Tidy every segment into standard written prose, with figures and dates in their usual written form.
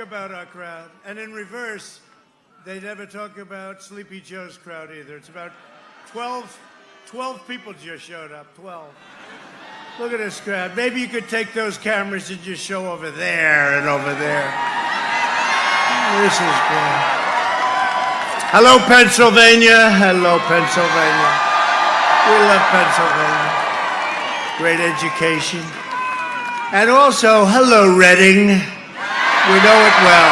About our crowd, and in reverse, they never talk about Sleepy Joe's crowd either. It's about 12 people just showed up, 12. Look at this crowd. Maybe you could take those cameras and just show over there and over there. This is great. Hello, Pennsylvania. Hello, Pennsylvania. We love Pennsylvania. Great education. And also, hello, Reading. We know it well.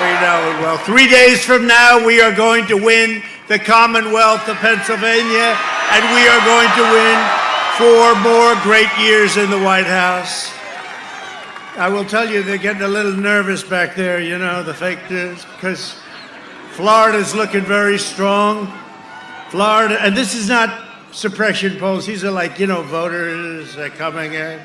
We know it well. 3 days from now, we are going to win the Commonwealth of Pennsylvania, and we are going to win 4 more great years in the White House. I will tell you, they're getting a little nervous back there, you know, the fake news, because Florida's looking very strong. Florida, and this is not suppression polls. These are like, you know, voters are coming in.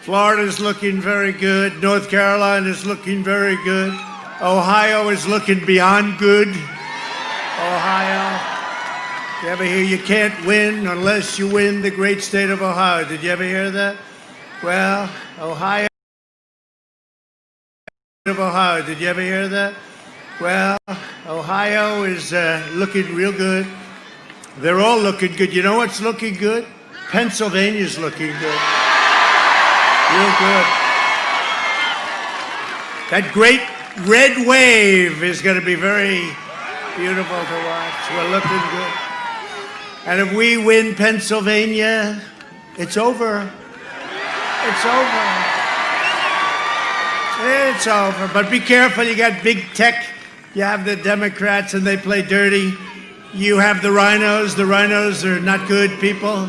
Florida's looking very good. North Carolina is looking very good. Ohio is looking beyond good. Ohio. You ever hear you can't win unless you win the great state of Ohio? Did you ever hear that? Well, Ohio. Did you ever hear that? Well, Ohio is looking real good. They're all looking good. You know what's looking good? Pennsylvania's looking good. Real good. That great red wave is going to be very beautiful to watch. We're looking good. And if we win Pennsylvania, it's over. It's over. It's over. But be careful. You got big tech. You have the Democrats, and they play dirty. You have the rhinos. The rhinos are not good people.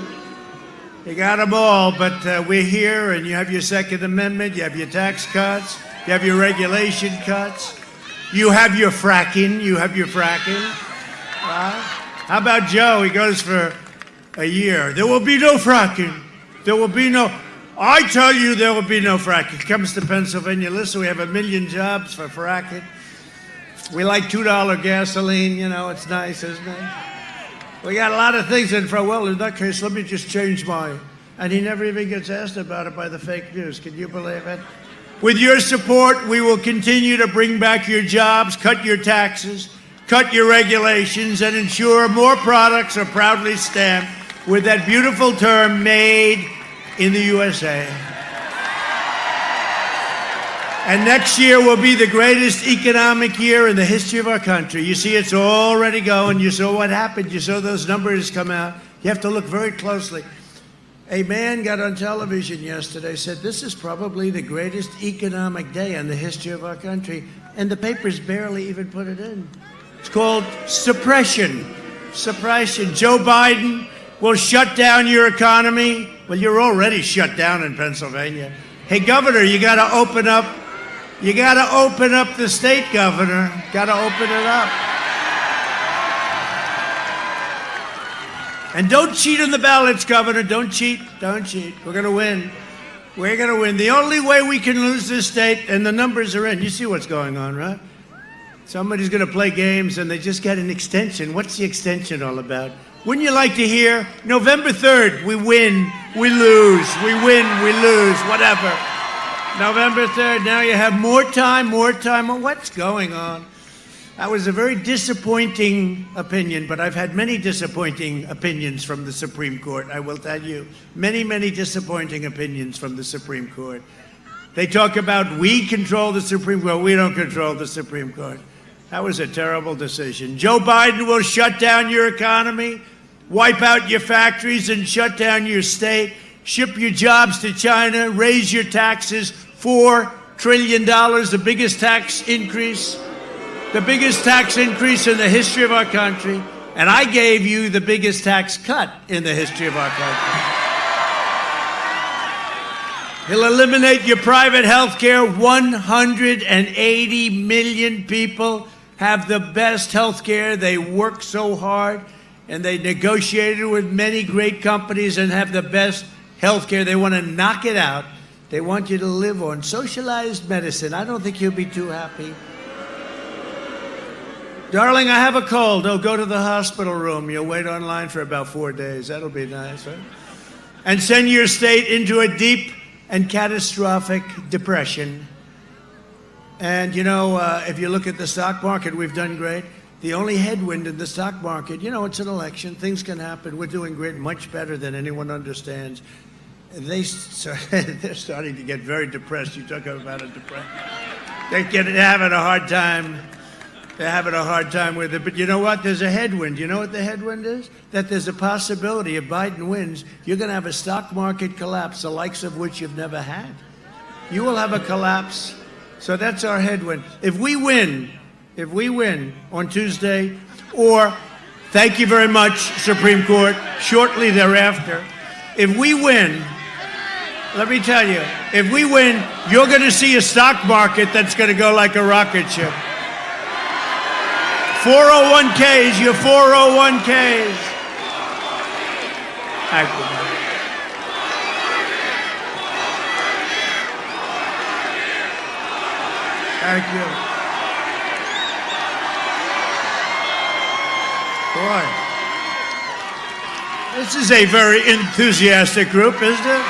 You got them all, but we're here, and you have your Second Amendment, you have your tax cuts, you have your regulation cuts, you have your fracking, How about Joe? He goes for a year. There will be no fracking. There will be no, I tell you there will be no fracking. He comes to Pennsylvania, listen, we have 1 million jobs for fracking. We like $2 gasoline, you know, it's nice, isn't it? We got a lot of things in for, well, in that case, let me just change mine. And he never even gets asked about it by the fake news. Can you believe it? With your support, we will continue to bring back your jobs, cut your taxes, cut your regulations, and ensure more products are proudly stamped with that beautiful term, made in the USA. And next year will be the greatest economic year in the history of our country. You see, it's already going. You saw what happened. You saw those numbers come out. You have to look very closely. A man got on television yesterday, said this is probably the greatest economic day in the history of our country, and the papers barely even put it in. It's called suppression. Suppression. Joe Biden will shut down your economy. Well, you're already shut down in Pennsylvania. Hey, Governor, you got to open up. You got to open up the state, Governor. Got to open it up. And don't cheat on the ballots, Governor. Don't cheat. Don't cheat. We're going to win. We're going to win. The only way we can lose this state, and the numbers are in. You see what's going on, right? Somebody's going to play games, and they just get an extension. What's the extension all about? Wouldn't you like to hear? November 3rd, we win, we lose. We win, we lose, whatever. November 3rd, now you have more time. Well, what's going on? That was a very disappointing opinion, but I've had many disappointing opinions from the Supreme Court, I will tell you. Many, many disappointing opinions from the Supreme Court. They talk about we control the Supreme Court. We don't control the Supreme Court. That was a terrible decision. Joe Biden will shut down your economy, wipe out your factories and shut down your state, ship your jobs to China, raise your taxes, $4 trillion, the biggest tax increase in the history of our country. And I gave you the biggest tax cut in the history of our country. He'll eliminate your private health care. 180 million people have the best health care. They work so hard, and they negotiated with many great companies and have the best health care. They want to knock it out. They want you to live on socialized medicine. I don't think you'll be too happy. Darling, I have a cold. Oh, go to the hospital room. You'll wait online for about 4 days. That'll be nice, right? And send your state into a deep and catastrophic depression. And, you know, if you look at the stock market, we've done great. The only headwind in the stock market, you know, it's an election. Things can happen. We're doing great, much better than anyone understands. They're starting to get very depressed. You talk about a depression. They're having a hard time. They're having a hard time with it. But you know what? There's a headwind. You know what the headwind is? That there's a possibility if Biden wins, you're going to have a stock market collapse, the likes of which you've never had. You will have a collapse. So that's our headwind. If we win on Tuesday, or thank you very much, Supreme Court, shortly thereafter, if we win, let me tell you, if we win, you're going to see a stock market that's going to go like a rocket ship. 401ks, your 401ks. Thank you. Thank you. Boy, this is a very enthusiastic group, isn't it?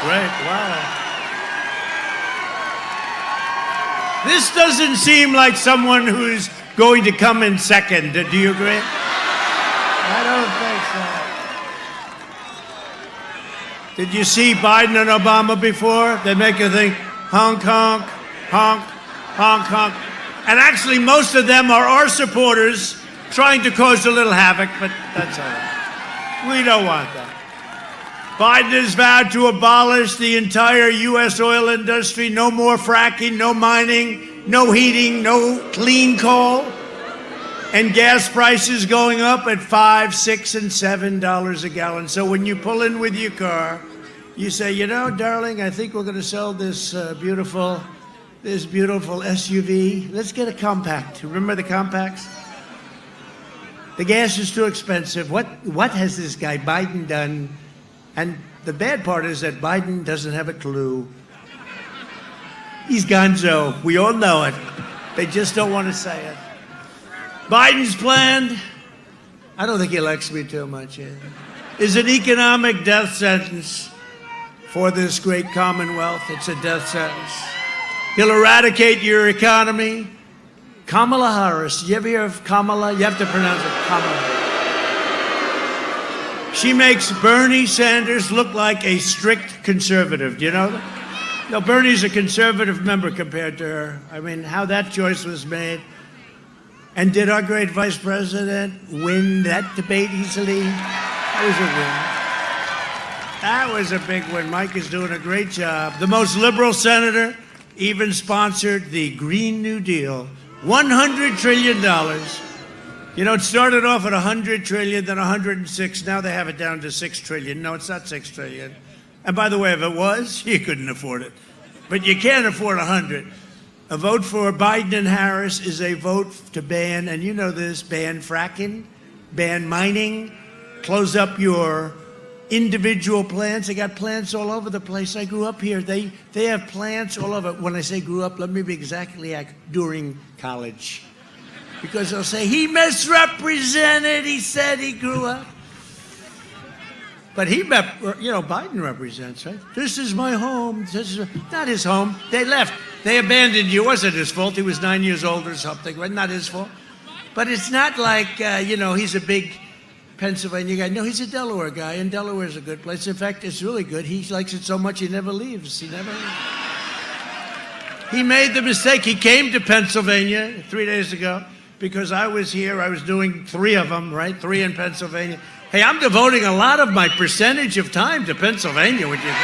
Great, wow. This doesn't seem like someone who's going to come in second. Do you agree? I don't think so. Did you see Biden and Obama before? They make you think, honk, honk, honk, honk, honk. And actually, most of them are our supporters trying to cause a little havoc, but that's all right. We don't want that. Biden has vowed to abolish the entire U.S. oil industry. No more fracking, no mining, no heating, no clean coal. And gas prices going up at $5, $6, and $7 a gallon. So when you pull in with your car, you say, you know, darling, I think we're going to sell this beautiful SUV. Let's get a compact. Remember the compacts? The gas is too expensive. What has this guy Biden done? And the bad part is that Biden doesn't have a clue. He's gonzo. We all know it. They just don't want to say it. Biden's plan, I don't think he likes me too much, is an economic death sentence for this great commonwealth. It's a death sentence. He'll eradicate your economy. Kamala Harris. You ever hear of Kamala? You have to pronounce it Kamala. She makes Bernie Sanders look like a strict conservative. Do you know that? No, Bernie's a conservative member compared to her. I mean, how that choice was made. And did our great vice president win that debate easily? That was a win. That was a big win. Mike is doing a great job. The most liberal senator even sponsored the Green New Deal. $100 trillion. You know, it started off at 100 trillion, then 106. Now they have it down to 6 trillion. No, it's not 6 trillion. And by the way, if it was, you couldn't afford it. But you can't afford 100. A vote for Biden and Harris is a vote to ban, and you know this, ban fracking, ban mining, close up your individual plants. They got plants all over the place. I grew up here. They have plants all over. When I say grew up, let me be exactly like during college. Because they'll say, he misrepresented, he said he grew up. But Biden represents, right? This is my home. This is not his home. They left. They abandoned you. It wasn't his fault. He was 9 years old or something. Right? Not his fault. But it's not like, he's a big Pennsylvania guy. No, he's a Delaware guy, and Delaware's a good place. In fact, it's really good. He likes it so much he never leaves. He made the mistake. He came to Pennsylvania 3 days ago. Because I was here, I was doing 3 of them, right? 3 in Pennsylvania. Hey, I'm devoting a lot of my percentage of time to Pennsylvania, would you think?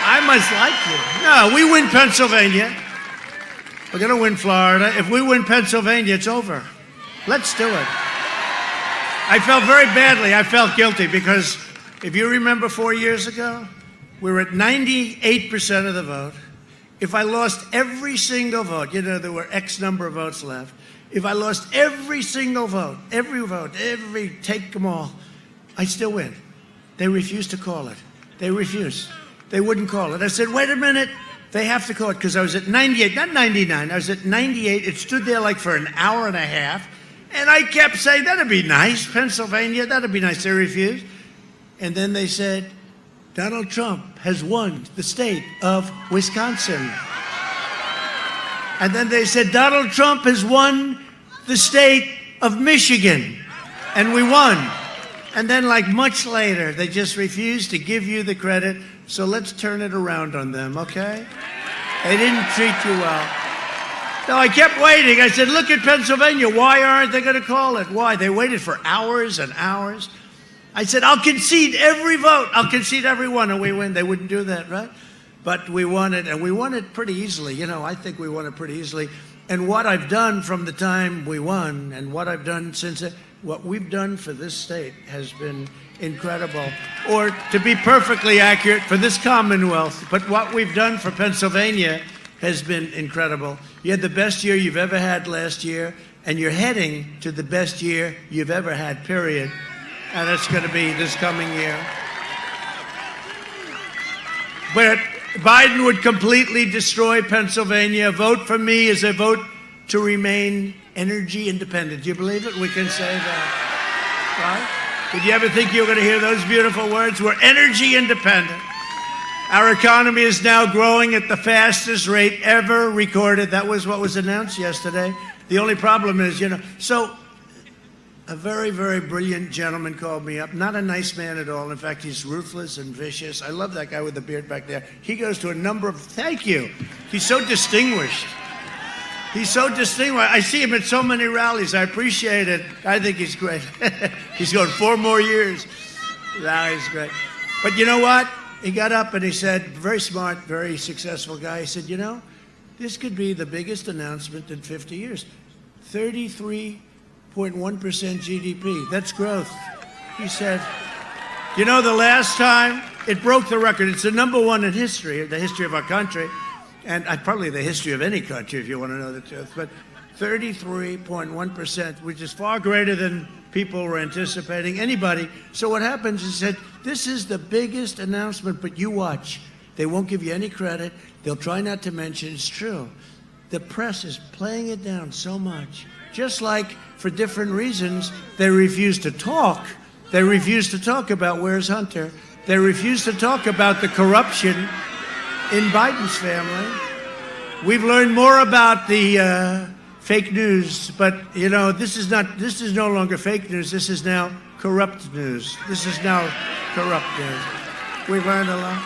I must like you. No, we win Pennsylvania. We're going to win Florida. If we win Pennsylvania, it's over. Let's do it. I felt very badly. I felt guilty because if you remember 4 years ago, we were at 98% of the vote. If I lost every single vote, there were X number of votes left. If I lost every single vote, take them all, I still win. They refused to call it. They refused. They wouldn't call it. I said, wait a minute. they have to call it, because I was at 98, not 99, I was at 98. It stood there like for an hour and a half. And I kept saying, that'd be nice, Pennsylvania, that'd be nice. They refused. And then they said, Donald Trump has won the state of Wisconsin. And then they said, Donald Trump has won the state of Michigan. And we won. And then, like much later, they just refused to give you the credit. So let's turn it around on them, okay? They didn't treat you well. No, I kept waiting. I said, look at Pennsylvania. Why aren't they going to call it? Why? They waited for hours and hours. I said, I'll concede every vote. I'll concede every one, and we win. They wouldn't do that, right? But we won it, and we won it pretty easily. You know, I think we won it pretty easily. And what I've done from the time we won and what I've done since it, what we've done for this state has been incredible. Or, to be perfectly accurate, for this Commonwealth. But what we've done for Pennsylvania has been incredible. You had the best year you've ever had last year, and you're heading to the best year you've ever had, period. And it's going to be this coming year. But Biden would completely destroy Pennsylvania. Vote for me is a vote to remain energy independent. Do you believe it? We can say that. Right? Did you ever think you were going to hear those beautiful words? We're energy independent. Our economy is now growing at the fastest rate ever recorded. That was what was announced yesterday. The only problem is, you know, so a very, very brilliant gentleman called me up. Not a nice man at all. In fact, he's ruthless and vicious. I love that guy with the beard back there. He goes to a number of, thank you. He's so distinguished. He's so distinguished. I see him at so many rallies. I appreciate it. I think he's great. He's going 4 more years. Now he's great. But you know what? He got up and he said, very smart, very successful guy. He said, you know, this could be the biggest announcement in 50 years. 33.1% GDP. That's growth. He said, you know, the last time it broke the record, it's the #1 in history, the history of our country, and probably the history of any country, if you want to know the truth, but 33.1%, which is far greater than people were anticipating, anybody. So what happens is that this is the biggest announcement, but you watch. They won't give you any credit. They'll try not to mention it's true. The press is playing it down so much. Just like, for different reasons, they refuse to talk. They refuse to talk about where's Hunter. They refuse to talk about the corruption in Biden's family. We've learned more about the fake news, but you know, this is no longer fake news. This is now corrupt news. This is now corrupt news. We've learned a lot.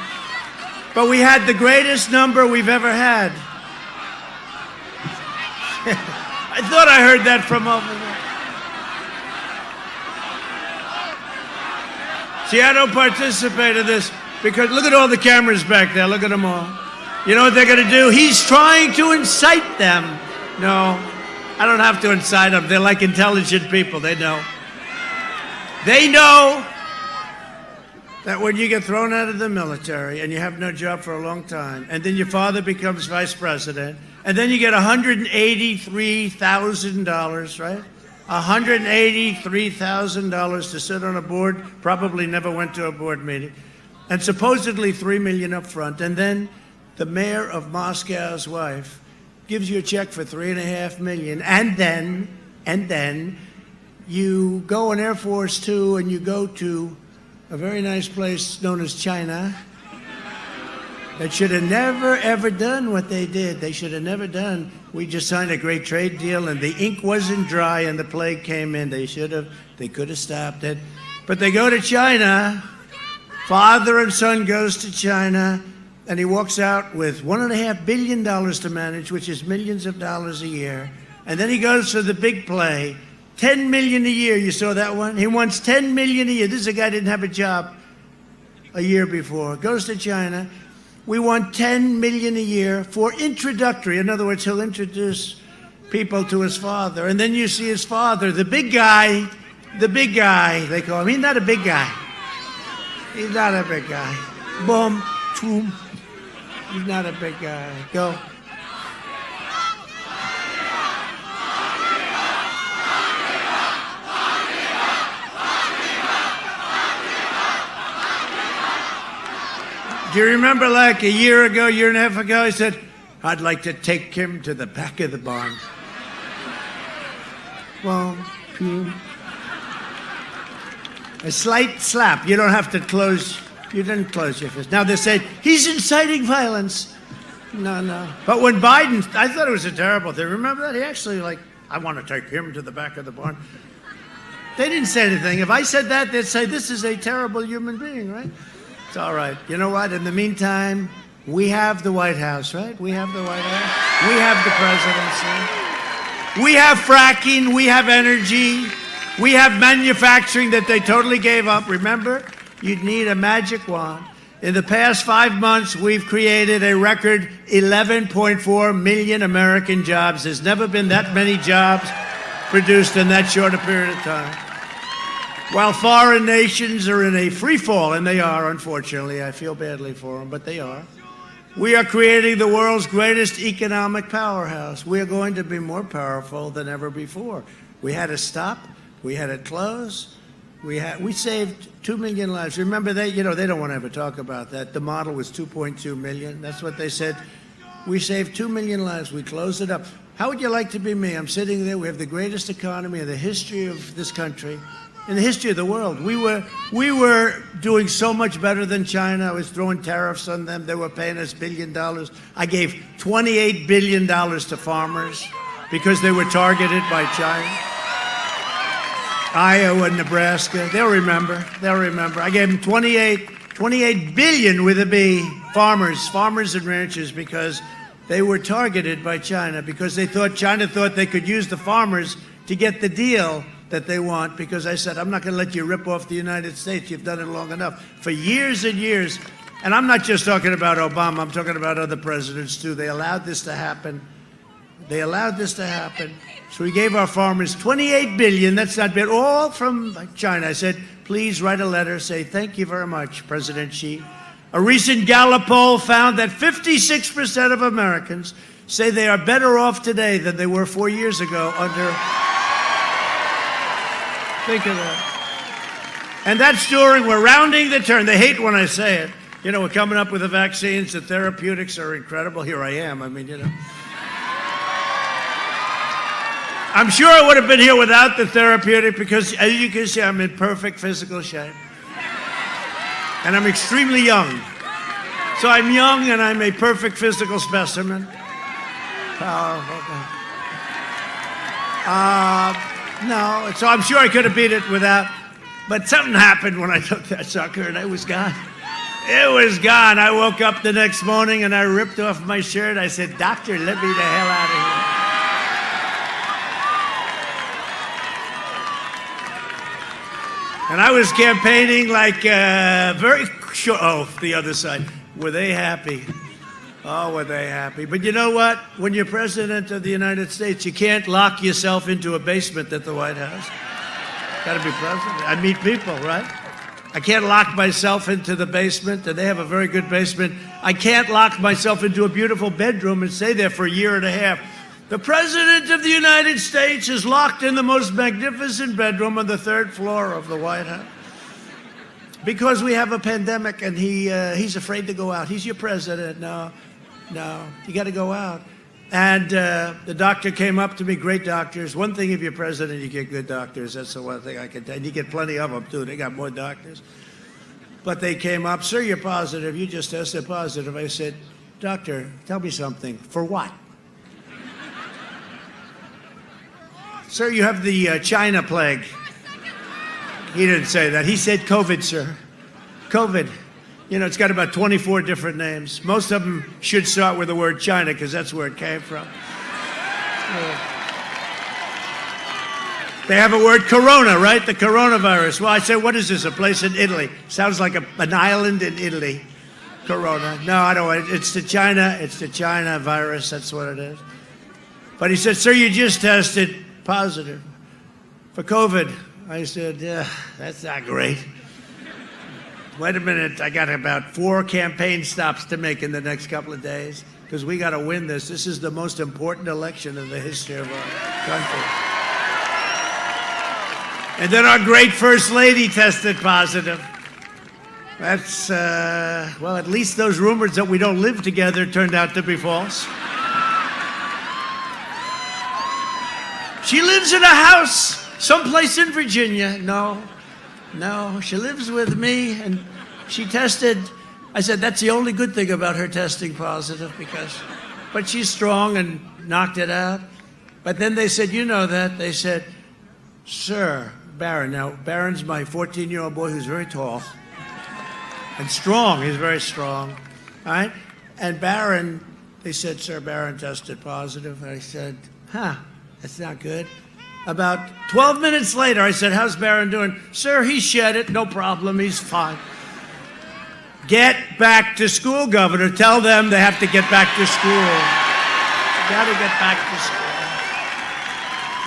But we had the greatest number we've ever had. I thought I heard that from over there. See, I don't participate in this because look at all the cameras back there. Look at them all. You know what they're going to do? He's trying to incite them. No, I don't have to incite them. They're like intelligent people. They know. They know that when you get thrown out of the military and you have no job for a long time, and then your father becomes vice president, and then you get $183,000, right? $183,000 to sit on a board, probably never went to a board meeting, and supposedly $3 million up front, and then the mayor of Moscow's wife gives you a check for $3.5 million, and then you go on Air Force Two and you go to a very nice place known as China that should have never, ever done what they did. They should have never done. We just signed a great trade deal, and the ink wasn't dry, and the plague came in. They could have stopped it. But they go to China. Father and son goes to China, and he walks out with $1.5 billion to manage, which is millions of dollars a year. And then he goes for the big play. $10 million a year. You saw that one? He wants $10 million a year. This is a guy who didn't have a job a year before. Goes to China. We want $10 million a year for introductory. In other words, he'll introduce people to his father. And then you see his father, the big guy, they call him. He's not a big guy. He's not a big guy. Boom, boom. He's not a big guy. Go. Do you remember like a year and a half ago, he said, I'd like to take him to the back of the barn. Well, a slight slap. You don't have to close, you didn't close your fist. Now they said, he's inciting violence. No. But when Biden, I thought it was a terrible thing. Remember that? He actually I want to take him to the back of the barn. They didn't say anything. If I said that, they'd say, this is a terrible human being, right? It's all right. You know what? In the meantime, we have the White House, right? We have the White House. We have the presidency. We have fracking. We have energy. We have manufacturing that they totally gave up. Remember? You'd need a magic wand. In the past 5 months, we've created a record 11.4 million American jobs. There's never been that many jobs produced in that short a period of time. While foreign nations are in a free fall, and they are, unfortunately, I feel badly for them, but they are, we are creating the world's greatest economic powerhouse. We are going to be more powerful than ever before. We had to stop. We had to close. We saved 2 million lives. Remember, they don't want to ever talk about that. The model was 2.2 million. That's what they said. We saved 2 million lives. We closed it up. How would you like to be me? I'm sitting there. We have the greatest economy in the history of this country, in the history of the world. We were doing so much better than China. I was throwing tariffs on them. They were paying us $1 billion. I gave $28 billion to farmers because they were targeted by China. Iowa and Nebraska, they'll remember. I gave them 28 billion with a B, farmers and ranchers, because they were targeted by China, because China thought they could use the farmers to get the deal that they want, because I said, I'm not going to let you rip off the United States. You've done it long enough. For years and years, and I'm not just talking about Obama, I'm talking about other presidents too. They allowed this to happen. So we gave our farmers 28 billion, that's not bad, all from China. I said, please write a letter, say thank you very much, President Xi. A recent Gallup poll found that 56% of Americans say they are better off today than they were 4 years ago under... Think of that. And that's during, we're rounding the turn. They hate when I say it. We're coming up with the vaccines, the therapeutics are incredible. Here I am, I'm sure I would have been here without the therapeutic, because as you can see, I'm in perfect physical shape. And I'm extremely young. So I'm young and I'm a perfect physical specimen. Powerful. No, so I'm sure I could have beat it without, but something happened when I took that sucker and it was gone. It was gone. I woke up the next morning and I ripped off my shirt. I said, doctor, let me the hell out of here. And I was campaigning very short. Oh, the other side. Were they happy? Oh, were they happy? But you know what? When you're president of the United States, you can't lock yourself into a basement at the White House. Got to be president. I meet people, right? I can't lock myself into the basement, and they have a very good basement. I can't lock myself into a beautiful bedroom and stay there for a year and a half. The President of the United States is locked in the most magnificent bedroom on the 3rd floor of the White House because we have a pandemic, and he's afraid to go out. He's your president. No, you got to go out. And the doctor came up to me, great doctors. One thing, if you're president, you get good doctors. That's the one thing I can tell you. You get plenty of them, too. They got more doctors. But they came up, sir, you're positive. You just tested positive. I said, doctor, tell me something. For what? Sir, you have the China plague. He didn't say that. He said COVID, sir. COVID. It's got about 24 different names. Most of them should start with the word China because that's where it came from. They have a word corona, right? The coronavirus. Well, I said, what is this, a place in Italy? Sounds like an island in Italy. Corona. No, I don't. It's the China virus. That's what it is. But he said, sir, you just tested positive for COVID. I said, yeah, that's not great. Wait a minute, I got about 4 campaign stops to make in the next couple of days because we got to win this. This is the most important election in the history of our country. And then our great First Lady tested positive. That's, well, at least those rumors that we don't live together turned out to be false. She lives in a house someplace in Virginia. No, she lives with me, and she tested. I said, that's the only good thing about her testing positive, but she's strong and knocked it out. But then they said, you know that? They said, Sir Barron. Now, Barron's my 14-year-old boy who's very tall and strong. He's very strong, all right? And Barron, they said, Sir Barron tested positive. I said, that's not good. About 12 minutes later, I said, how's Barron doing? Sir, he shed it, no problem, he's fine. Get back to school, Governor. Tell them they have to get back to school. Got to get back to school.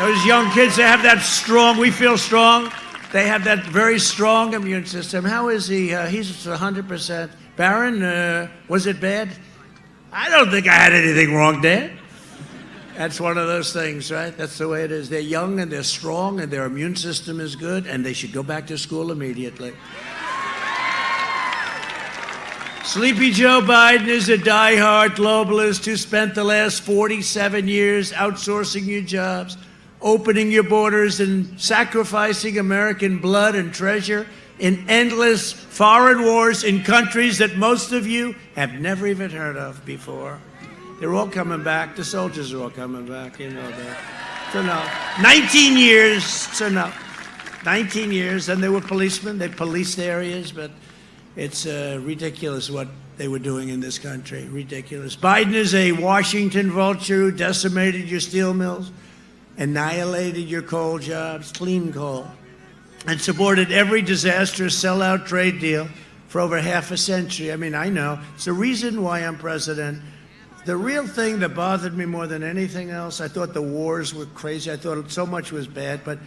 Those young kids, they have that strong, we feel strong. They have that very strong immune system. How is he? He's 100%. Barron, was it bad? I don't think I had anything wrong, Dad. That's one of those things, right? That's the way it is. They're young and they're strong and their immune system is good, and they should go back to school immediately. Sleepy Joe Biden is a diehard globalist who spent the last 47 years outsourcing your jobs, opening your borders, and sacrificing American blood and treasure in endless foreign wars in countries that most of you have never even heard of before. They're all coming back. The soldiers are all coming back. You know that. It's enough. 19 years. It's enough. 19 years. And they were policemen. They policed areas, but it's ridiculous what they were doing in this country. Ridiculous. Biden is a Washington vulture who decimated your steel mills, annihilated your coal jobs, clean coal, and supported every disastrous sellout trade deal for over half a century. I mean, I know. It's the reason why I'm president. The real thing that bothered me more than anything else, I thought the wars were crazy. I thought so much was bad, but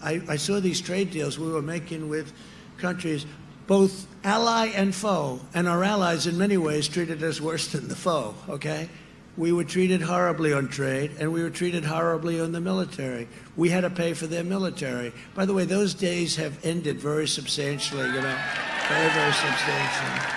I saw these trade deals we were making with countries, both ally and foe, and our allies in many ways treated us worse than the foe, okay? We were treated horribly on trade, and we were treated horribly on the military. We had to pay for their military. By the way, those days have ended very substantially, you know, very, very substantially.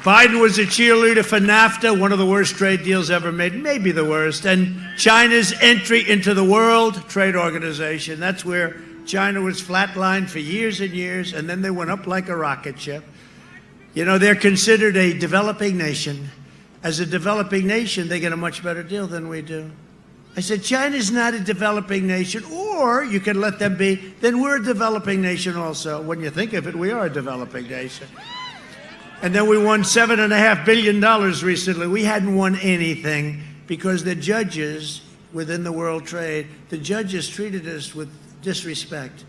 Biden was a cheerleader for NAFTA, one of the worst trade deals ever made, maybe the worst, and China's entry into the World Trade Organization. That's where China was flatlined for years and years, and then they went up like a rocket ship. You know, they're considered a developing nation. As a developing nation, they get a much better deal than we do. I said, China's not a developing nation, or you can let them be, then we're a developing nation also. When you think of it, we are a developing nation. And then we won $7.5 billion recently. We hadn't won anything because the judges within the World Trade, the judges treated us with disrespect.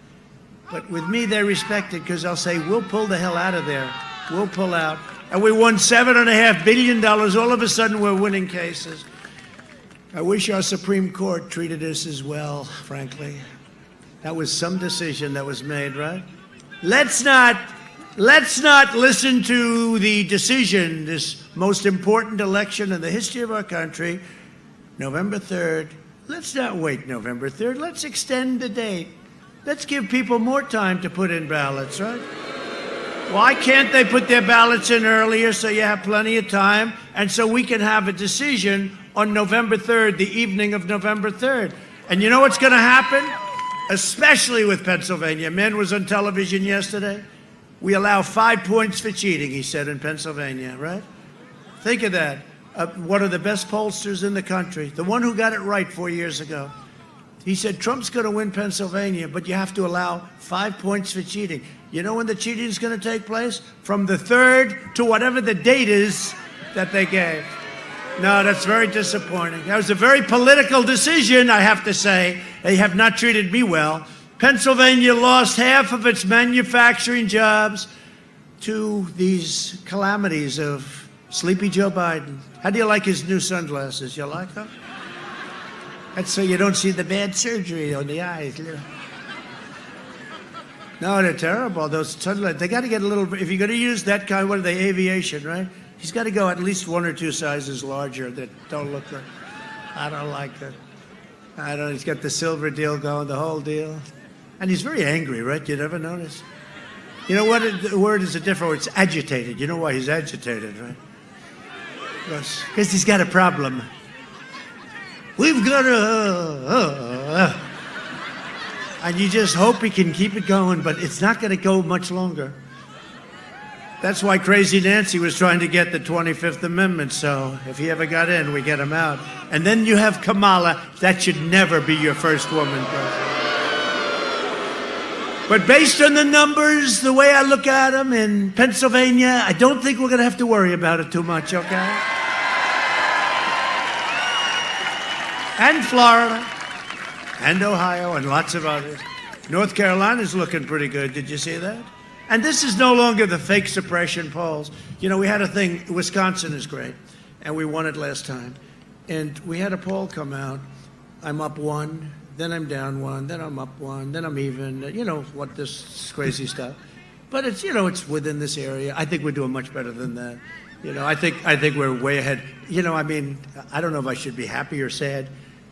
But with me, they respected because I'll say, we'll pull the hell out of there. We'll pull out. And we won $7.5 billion. All of a sudden, we're winning cases. I wish our Supreme Court treated us as well, frankly. That was some decision that was made, right? Let's not listen to the decision, this most important election in the history of our country, November 3rd. Let's not wait November 3rd. Let's extend the date. Let's give people more time to put in ballots, right? Why can't they put their ballots in earlier so you have plenty of time and so we can have a decision on November 3rd, the evening of November 3rd? And you know what's going to happen? Especially with Pennsylvania. A man was on television yesterday. We allow 5 points for cheating, he said, in Pennsylvania, right? Think of that. One of the best pollsters in the country, the one who got it right 4 years ago. He said, Trump's going to win Pennsylvania, but you have to allow 5 points for cheating. You know when the cheating is going to take place? From the 3rd to whatever the date is that they gave. No, that's very disappointing. That was a very political decision, I have to say. They have not treated me well. Pennsylvania lost half of its manufacturing jobs to these calamities of Sleepy Joe Biden. How do you like his new sunglasses? You like them? That's so you don't see the bad surgery on the eyes. No, they're terrible. Those sunglasses, they got to get a little, if you're going to use that kind, what are they, aviation, right? He's got to go at least 1 or 2 sizes larger that don't look like, I don't like that. He's got the silver deal going, the whole deal. And he's very angry, right? You never notice? You know what? The word is a different word. It's agitated. You know why he's agitated, right? Because he's got a problem. We've got a... And you just hope he can keep it going, but it's not going to go much longer. That's why Crazy Nancy was trying to get the 25th Amendment, so if he ever got in, we get him out. And then you have Kamala. That should never be your first woman president. But based on the numbers, the way I look at them in Pennsylvania, I don't think we're going to have to worry about it too much, okay? And Florida, and Ohio, and lots of others. North Carolina's looking pretty good. Did you see that? And this is no longer the fake suppression polls. You know, we had a thing, Wisconsin is great, and we won it last time. And we had a poll come out. I'm up 1, then I'm down 1, then I'm up 1, then I'm even. You know, what this crazy stuff. But it's, you know, it's within this area. I think we're doing much better than that. You know, I think we're way ahead. You know, I mean, I don't know if I should be happy or sad.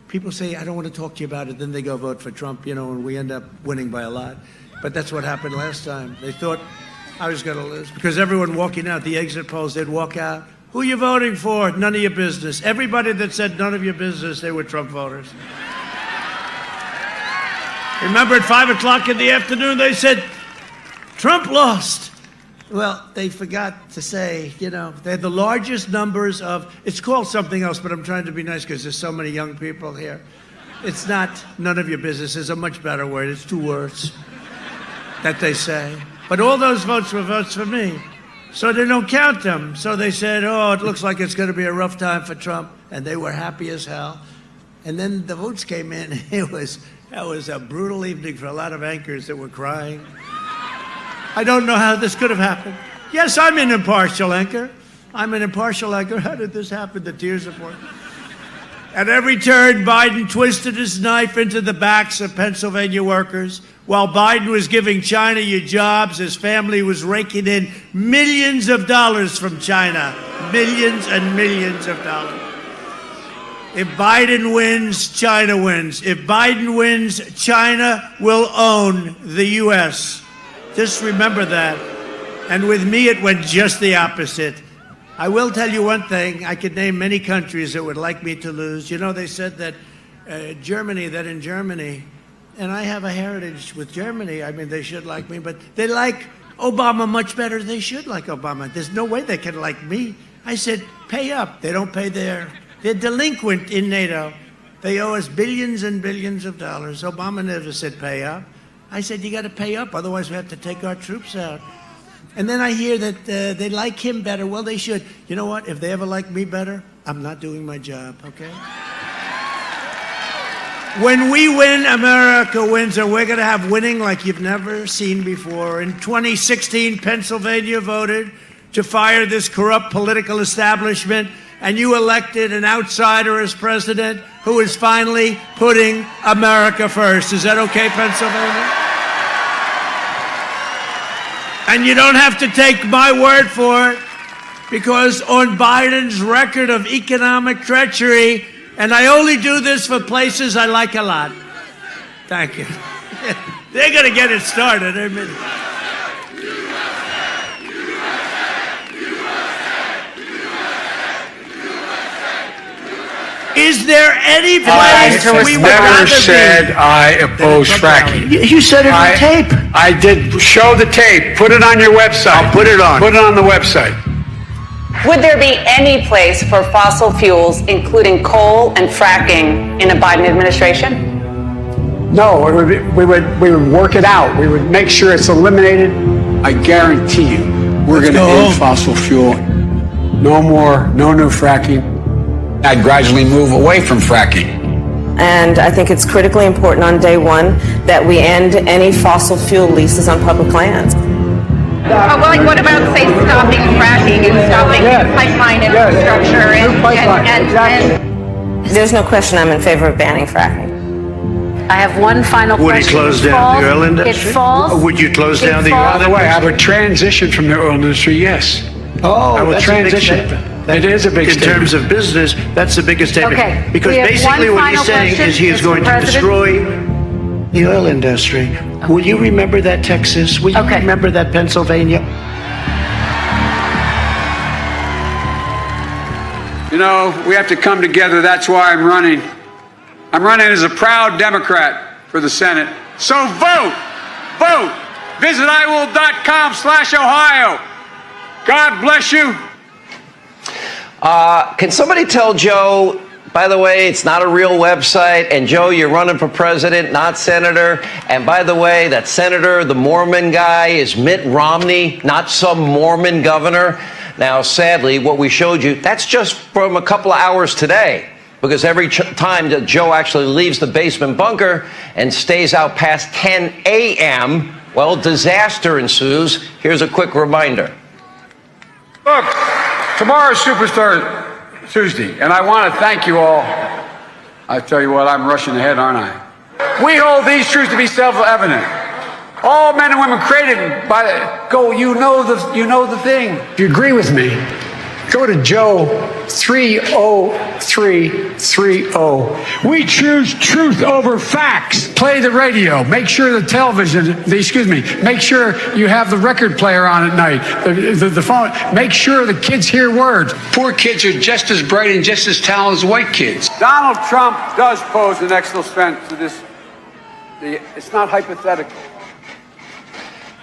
People say, I don't want to talk to you about it. Then they go vote for Trump, you know, and we end up winning by a lot. But that's what happened last time. They thought I was going to lose because everyone walking out, the exit polls, they'd walk out. Who are you voting for? None of your business. Everybody that said none of your business, they were Trump voters. Remember at 5 o'clock in the afternoon, they said, Trump lost. Well, they forgot to say, you know, they had the largest numbers of, it's called something else, but I'm trying to be nice because there's so many young people here. It's not none of your business. It's a much better word. It's 2 words that they say. But all those votes were votes for me. So they don't count them. So they said, oh, it looks like it's going to be a rough time for Trump. And they were happy as hell. And then the votes came in. That was a brutal evening for a lot of anchors that were crying. I don't know how this could have happened. Yes, I'm an impartial anchor. I'm an impartial anchor. How did this happen? The tears are pouring. At every turn, Biden twisted his knife into the backs of Pennsylvania workers. While Biden was giving China your jobs, his family was raking in millions of dollars from China. Millions and millions of dollars. If Biden wins, China wins. If Biden wins, China will own the U.S. Just remember that. And with me, it went just the opposite. I will tell you one thing. I could name many countries that would like me to lose. You know, they said that in Germany, and I have a heritage with Germany. I mean, they should like me, but they like Obama much better. They should like Obama. There's no way they can like me. I said, pay up. They don't pay they're delinquent in NATO. They owe us billions and billions of dollars. Obama never said pay up. I said, you got to pay up, otherwise we have to take our troops out. And then I hear that they like him better. Well, they should. You know what? If they ever like me better, I'm not doing my job, okay? When we win, America wins, and we're going to have winning like you've never seen before. In 2016, Pennsylvania voted to fire this corrupt political establishment, and you elected an outsider as president who is finally putting America first. Is that okay, Pennsylvania? And you don't have to take my word for it, because on Biden's record of economic treachery, and I only do this for places I like a lot. Thank you. They're going to get it started. I mean, is there any place we would rather be? I never said I oppose fracking. You said it on tape. I did show the tape. Put it on your website. I'll put it on. Put it on the website. Would there be any place for fossil fuels, including coal and fracking, in a Biden administration? No, we would work it out. We would make sure it's eliminated. I guarantee you, we're going to end fossil fuel. No more, no new fracking. I'd gradually move away from fracking. And I think it's critically important on day one that we end any fossil fuel leases on public lands. Well, like, what about, say, stopping fracking and stopping pipeline infrastructure and There's no question I'm in favor of banning fracking. I have one final question. Would he close down the oil industry? It falls. Would you close down the oil By industry? the way, I would transition from the oil industry, yes. Oh, I will that's transition. A big statement. It is a big In statement. terms of business, that's the biggest statement. Okay. Because We have basically one what he's final saying question, is he is Mr. going to President. destroy the oil industry. Will you remember that, Texas? Will you remember that, Pennsylvania? You know, we have to come together. That's why I'm running. I'm running as a proud Democrat for the Senate. So vote! Vote! Visit iwill.com/Ohio. God bless you. Can somebody tell Joe, by the way, it's not a real website, and Joe, you're running for president, not senator, and by the way, that senator, the Mormon guy, is Mitt Romney, not some Mormon governor. Now, sadly, what we showed you, that's just from a couple of hours today, because every time that Joe actually leaves the basement bunker and stays out past 10 a.m., well, disaster ensues. Here's a quick reminder. Look, tomorrow's Superstar Tuesday, and I want to thank you all. I tell you what, I'm rushing ahead, aren't I? We hold these truths to be self-evident. All men and women created by you know the thing. If you agree with me, go to Joe 30330. We choose truth over facts. Play the radio. Make sure make sure you have the record player on at night. The phone. Make sure the kids hear words. Poor kids are just as bright and just as talented as white kids. Donald Trump does pose an extra threat to this. It's not hypothetical.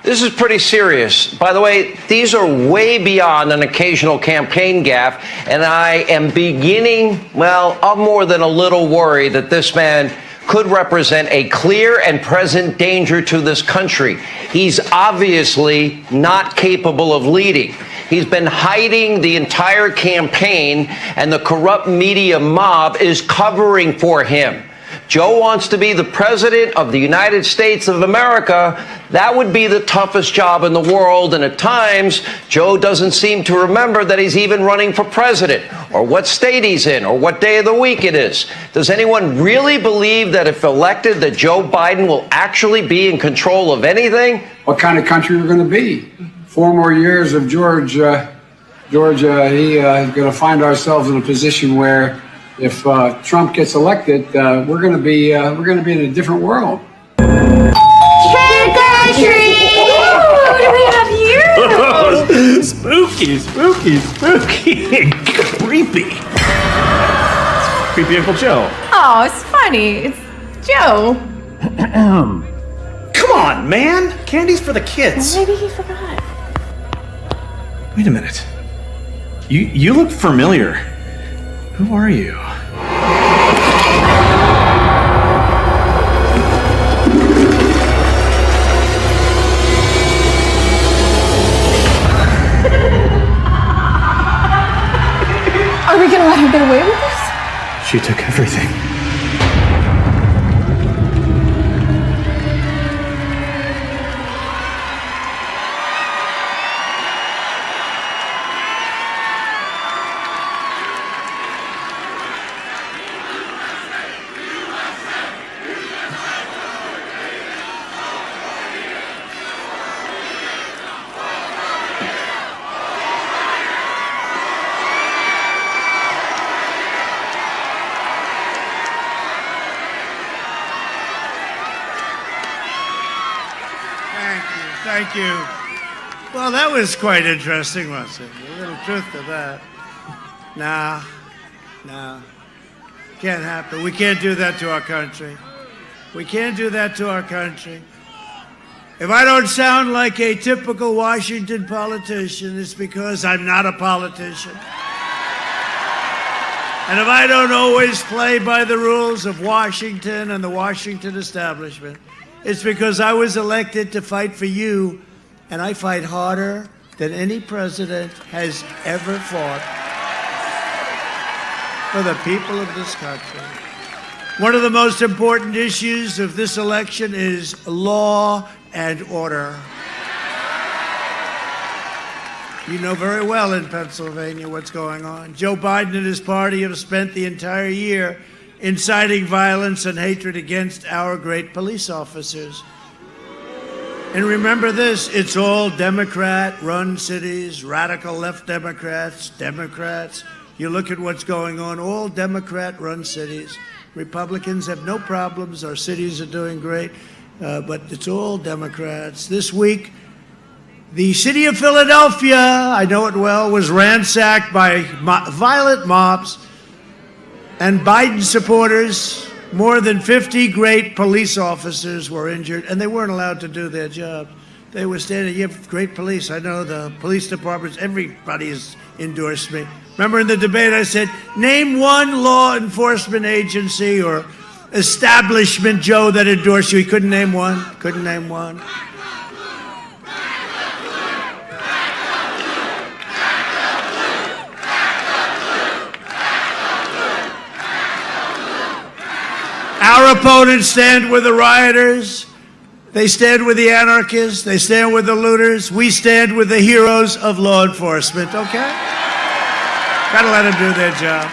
This is pretty serious. By the way, these are way beyond an occasional campaign gaffe, and I am beginning, well, I'm more than a little worried that this man could represent a clear and present danger to this country. He's obviously not capable of leading. He's been hiding the entire campaign, and the corrupt media mob is covering for him. Joe wants to be the president of the United States of America. That would be the toughest job in the world. And at times, Joe doesn't seem to remember that he's even running for president, or what state he's in, or what day of the week it is. Does anyone really believe that if elected, that Joe Biden will actually be in control of anything? What kind of country we're going to be? 4 more years of George, is going to find ourselves in a position where if Trump gets elected, we're going to be in a different world. Trick or treat! What do we have here? Spooky. Creepy. Creepy Uncle Joe. Oh, it's funny. It's Joe. Come on, man. Candy's for the kids. Maybe he forgot. Wait a minute. You look familiar. Who are you? Are we gonna let her get away with this? She took everything. Thank you. Well, that was quite interesting, wasn't it? A little truth to that. Nah. Can't happen. We can't do that to our country. We can't do that to our country. If I don't sound like a typical Washington politician, it's because I'm not a politician. And if I don't always play by the rules of Washington and the Washington establishment, it's because I was elected to fight for you, and I fight harder than any president has ever fought for the people of this country. One of the most important issues of this election is law and order. You know very well in Pennsylvania what's going on. Joe Biden and his party have spent the entire year inciting violence and hatred against our great police officers. And remember this, it's all Democrat-run cities, radical left Democrats. You look at what's going on, all Democrat-run cities. Republicans have no problems, our cities are doing great. but it's all Democrats. This week, the city of Philadelphia, I know it well, was ransacked by violent mobs and Biden supporters. More than 50 great police officers were injured, and they weren't allowed to do their job. They were standing, you have great police. I know the police departments, everybody has endorsed me. Remember in the debate I said, name one law enforcement agency or establishment, Joe, that endorsed you. He couldn't name one. Couldn't name one. Our opponents stand with the rioters. They stand with the anarchists. They stand with the looters. We stand with the heroes of law enforcement, okay? Gotta let them do their job.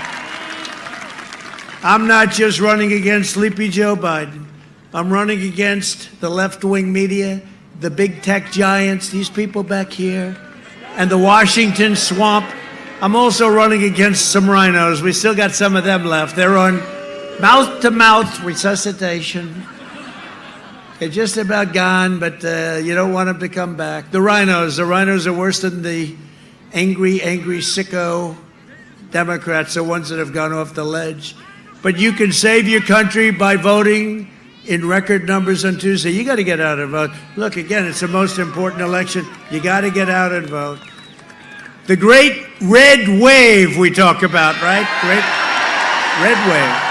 I'm not just running against Sleepy Joe Biden. I'm running against the left-wing media, the big tech giants, these people back here, and the Washington swamp. I'm also running against some rhinos. We still got some of them left. They're on mouth-to-mouth resuscitation. They're just about gone, but you don't want them to come back. The rhinos are worse than the angry sicko Democrats, the ones that have gone off the ledge. But you can save your country by voting in record numbers on Tuesday. You got to get out and vote. Look, again, it's the most important election. You got to get out and vote. The great red wave we talk about, right? Great red wave.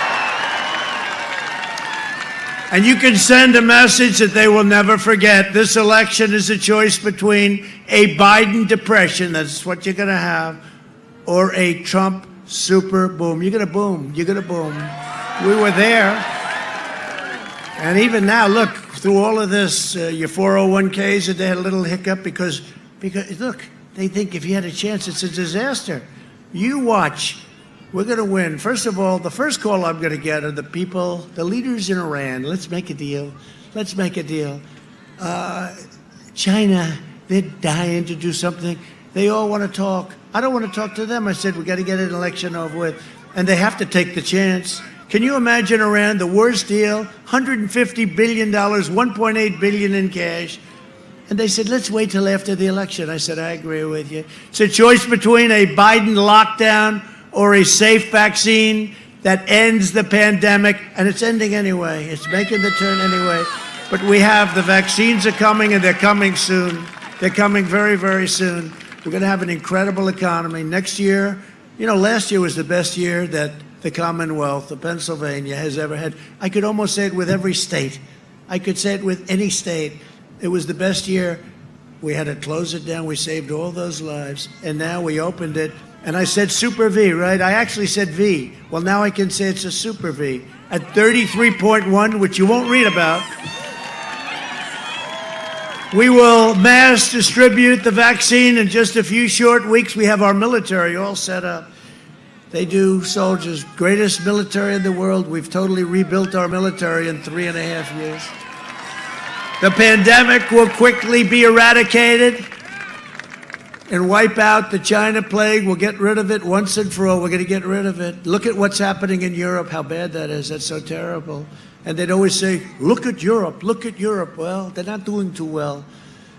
And you can send a message that they will never forget. This election is a choice between a Biden depression, that's what you're going to have, or a Trump super boom. You're going to boom. You're going to boom. We were there. And even now, look, through all of this, your 401ks, they had a little hiccup because, look, they think if you had a chance, it's a disaster. You watch. We're going to win. First of all, the first call I'm going to get are the people, the leaders in Iran. Let's make a deal. Let's make a deal. China, they're dying to do something. They all want to talk. I don't want to talk to them. I said, we got to get an election over with. And they have to take the chance. Can you imagine Iran, the worst deal, $150 billion, $1.8 billion in cash. And they said, let's wait till after the election. I said, I agree with you. It's a choice between a Biden lockdown or a safe vaccine that ends the pandemic, and it's ending anyway. It's making the turn anyway. But we have, the vaccines are coming, and they're coming soon. They're coming very, very soon. We're going to have an incredible economy. Next year, you know, last year was the best year that the Commonwealth of Pennsylvania has ever had. I could almost say it with every state. I could say it with any state. It was the best year. We had to close it down. We saved all those lives, and now we opened it. And I said Super V, right? I actually said V. Well, now I can say it's a Super V at 33.1, which you won't read about. We will mass distribute the vaccine in just a few short weeks. We have our military all set up. They do, soldiers, greatest military in the world. We've totally rebuilt our military in 3.5 years. The pandemic will quickly be eradicated and wipe out the China plague. We'll get rid of it once and for all. We're going to get rid of it. Look at what's happening in Europe, how bad that is. That's so terrible. And they'd always say, look at Europe, look at Europe. Well, they're not doing too well.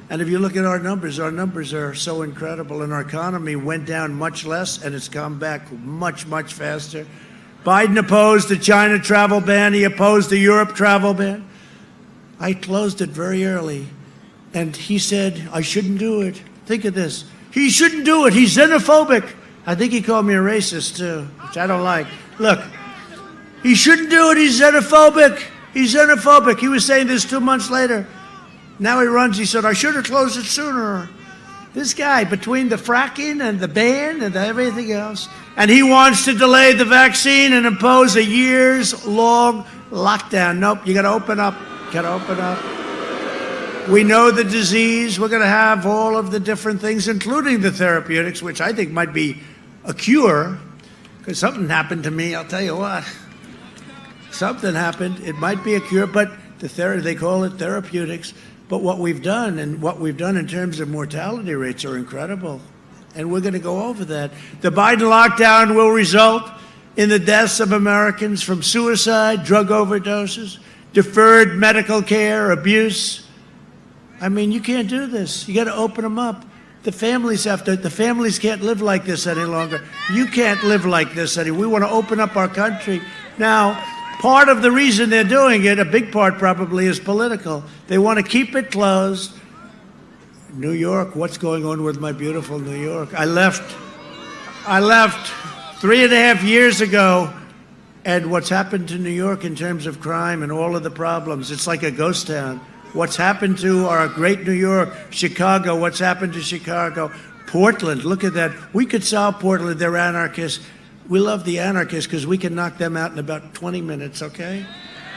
And if you look at our numbers are so incredible. And our economy went down much less, and it's come back much, much faster. Biden opposed the China travel ban. He opposed the Europe travel ban. I closed it very early. And he said, I shouldn't do it. Think of this. He shouldn't do it. He's xenophobic. I think he called me a racist, too, which I don't like. Look, he shouldn't do it. He's xenophobic. He's xenophobic. He was saying this 2 months later. Now he runs. He said, I should have closed it sooner. This guy, between the fracking and the ban and everything else, and he wants to delay the vaccine and impose a years-long lockdown. Nope, you got to open up. Got to open up. We know the disease. We're going to have all of the different things, including the therapeutics, which I think might be a cure, because something happened to me. I'll tell you what. Something happened. It might be a cure, but they call it therapeutics. But what we've done in terms of mortality rates are incredible. And we're going to go over that. The Biden lockdown will result in the deaths of Americans from suicide, drug overdoses, deferred medical care, abuse. I mean, you can't do this. You got to open them up. The families can't live like this any longer. You can't live like this anymore. We want to open up our country. Now, part of the reason they're doing it, a big part probably, is political. They want to keep it closed. New York, what's going on with my beautiful New York? I left 3.5 years ago, and what's happened to New York in terms of crime and all of the problems, it's like a ghost town. What's happened to our great New York, Chicago, what's happened to Chicago, Portland, look at that. We could solve Portland, they're anarchists. We love the anarchists because we can knock them out in about 20 minutes, okay?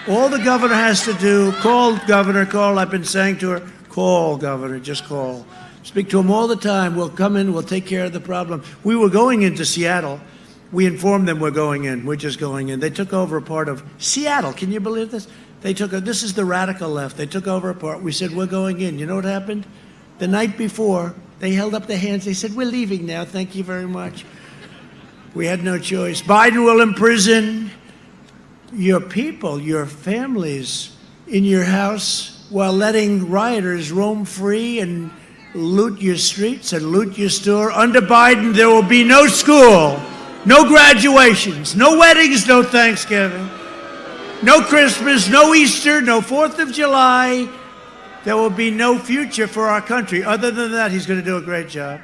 All the governor has to do, call governor, call, I've been saying to her, call governor, just call. Speak to him all the time. We'll come in, we'll take care of the problem. We were going into Seattle. We informed them we're going in, we're just going in. They took over a part of Seattle, can you believe this? This is the radical left. They took over a part. We said, we're going in. You know what happened? The night before, they held up their hands. They said, we're leaving now. Thank you very much. We had no choice. Biden will imprison your people, your families in your house while letting rioters roam free and loot your streets and loot your store. Under Biden, there will be no school, no graduations, no weddings, no Thanksgiving. No Christmas, no Easter, no 4th of July. There will be no future for our country. Other than that, he's going to do a great job.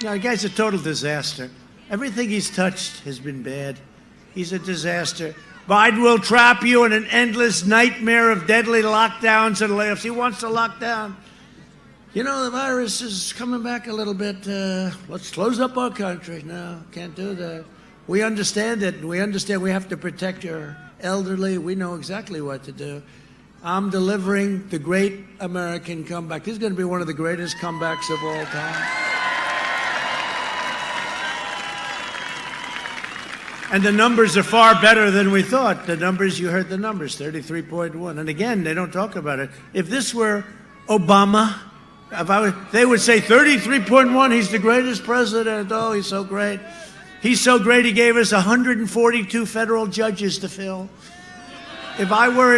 Now, the guy's a total disaster. Everything he's touched has been bad. He's a disaster. Biden will trap you in an endless nightmare of deadly lockdowns and layoffs. He wants to lock down. You know, the virus is coming back a little bit. Let's close up our country. No, can't do that. We understand it. We understand we have to protect our elderly. We know exactly what to do. I'm delivering the great American comeback. This is going to be one of the greatest comebacks of all time. And the numbers are far better than we thought. The numbers, you heard the numbers, 33.1. And again, they don't talk about it. If this were Obama, they would say 33.1, he's the greatest president. Oh, he's so great. He's so great, he gave us 142 federal judges to fill. If I were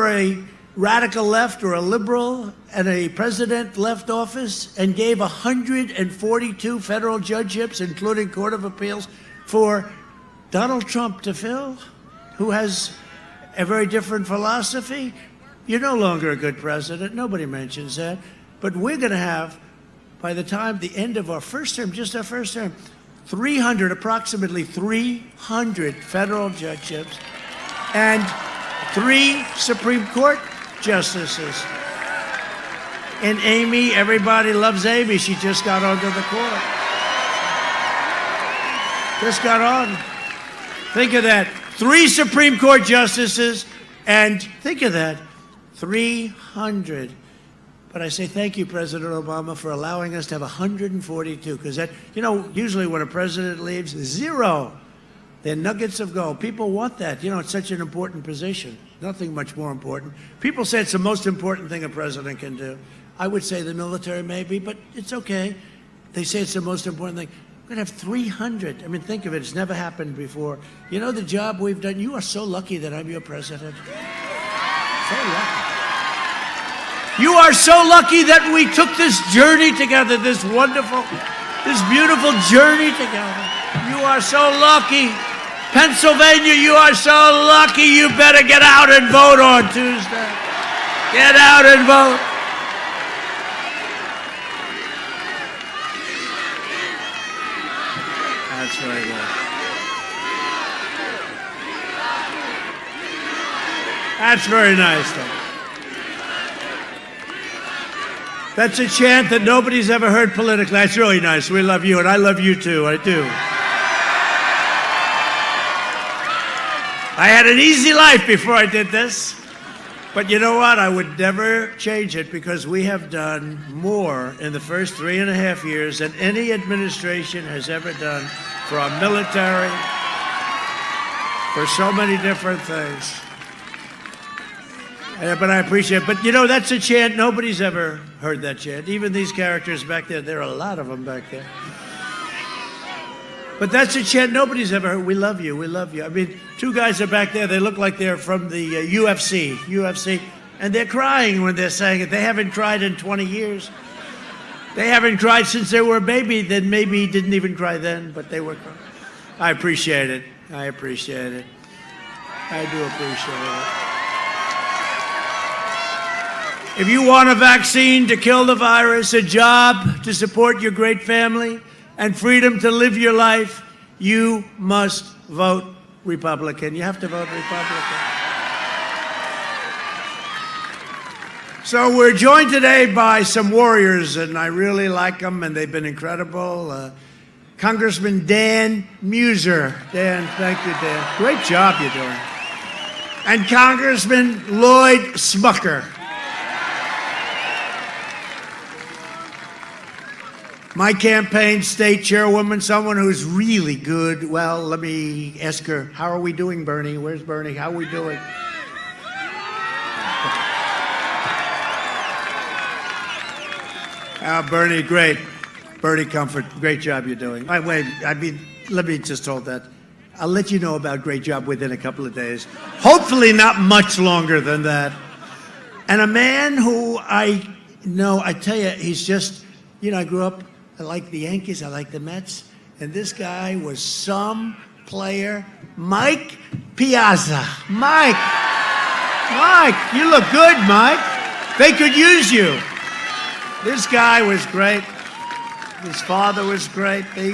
a radical left or a liberal and a president left office and gave 142 federal judgeships, including Court of Appeals, for Donald Trump to fill, who has a very different philosophy, you're no longer a good president. Nobody mentions that. But we're going to have, by the time the end of our first term, just our first term, approximately 300 federal judgeships and 3 Supreme Court justices. And Amy, everybody loves Amy. She just got onto the court. Just got on. Think of that. 3 Supreme Court justices, and think of that, 300. But I say thank you, President Obama, for allowing us to have 142, because that, you know, usually when a president leaves, 0. They're nuggets of gold. People want that. You know, it's such an important position. Nothing much more important. People say it's the most important thing a president can do. I would say the military maybe, but it's okay. They say it's the most important thing. We're going to have 300. I mean, think of it. It's never happened before. You know the job we've done? You are so lucky that I'm your president. So lucky. You are so lucky that we took this journey together, this wonderful, this beautiful journey together. You are so lucky. Pennsylvania, you are so lucky. You better get out and vote on Tuesday. Get out and vote. That's very good. That's very nice, though. That's a chant that nobody's ever heard politically. That's really nice. We love you, and I love you too. I do. I had an easy life before I did this. But you know what? I would never change it, because we have done more in the first 3.5 years than any administration has ever done for our military, for so many different things. But I appreciate it. But, you know, that's a chant. Nobody's ever heard that chant. Even these characters back there. There are a lot of them back there. But that's a chant nobody's ever heard. We love you. We love you. I mean, two guys are back there. They look like they're from the UFC. And they're crying when they're saying it. They haven't cried in 20 years. They haven't cried since they were a baby. Then maybe didn't even cry then, but they were crying. I appreciate it. I appreciate it. I do appreciate it. If you want a vaccine to kill the virus, a job to support your great family, and freedom to live your life, you must vote Republican. You have to vote Republican. So we're joined today by some warriors, and I really like them, and they've been incredible. Congressman Dan Muser. Dan, thank you, Dan. Great job you're doing. And Congressman Lloyd Smucker. My campaign state chairwoman, someone who's really good. Well, let me ask her, how are we doing, Bernie? Where's Bernie? How are we doing? Bernie, great. Bernie Comfort, great job you're doing. Let me just hold that. I'll let you know about great job within a couple of days. Hopefully not much longer than that. And a man who I tell you, he's just, I grew up, I like the Yankees, I like the Mets, and this guy was some player. Mike Piazza. Mike, you look good, Mike. They could use you. This guy was great. His father was great. He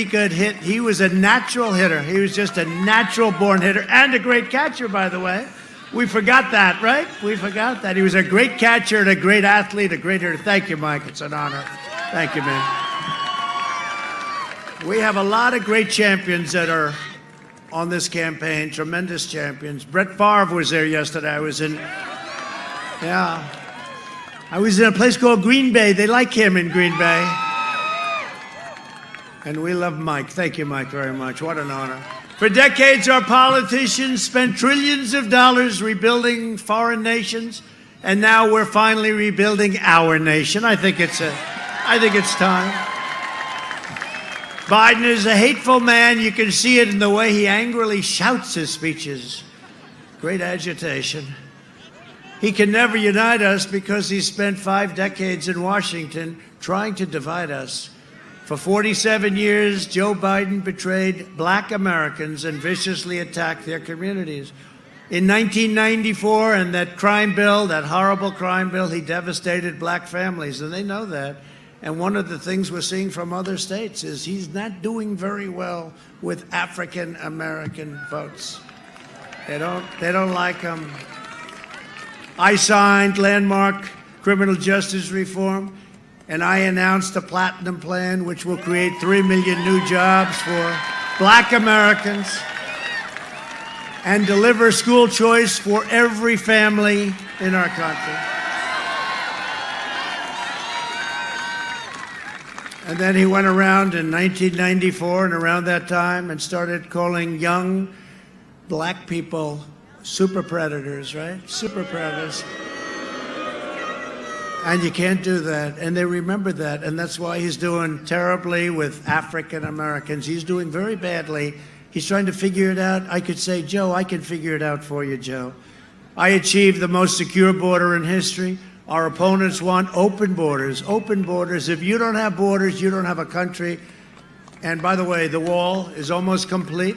could hit. He was a natural hitter. He was just a natural-born hitter and a great catcher, by the way. We forgot that, right? We forgot that. He was a great catcher and a great athlete, a great hitter. Thank you, Mike. It's an honor. Thank you, man. We have a lot of great champions that are on this campaign, tremendous champions. Brett Favre was there yesterday. I was in a place called Green Bay. They like him in Green Bay. And we love Mike. Thank you, Mike, very much. What an honor. For decades, our politicians spent trillions of dollars rebuilding foreign nations, and now we're finally rebuilding our nation. I think it's time. Biden is a hateful man. You can see it in the way he angrily shouts his speeches. Great agitation. He can never unite us because he spent 5 decades in Washington trying to divide us. For 47 years, Joe Biden betrayed black Americans and viciously attacked their communities. In 1994, and that crime bill, that horrible crime bill, he devastated black families, and they know that. And one of the things we're seeing from other states is he's not doing very well with African American votes. They don't like him. I signed landmark criminal justice reform, and I announced a platinum plan which will create 3 million new jobs for black Americans and deliver school choice for every family in our country. And then he went around in 1994 and around that time and started calling young black people super predators, right? Super predators. And you can't do that. And they remember that. And that's why he's doing terribly with African Americans. He's doing very badly. He's trying to figure it out. I could say, Joe, I can figure it out for you, Joe. I achieved the most secure border in history. Our opponents want open borders. Open borders. If you don't have borders, you don't have a country. And by the way, the wall is almost complete.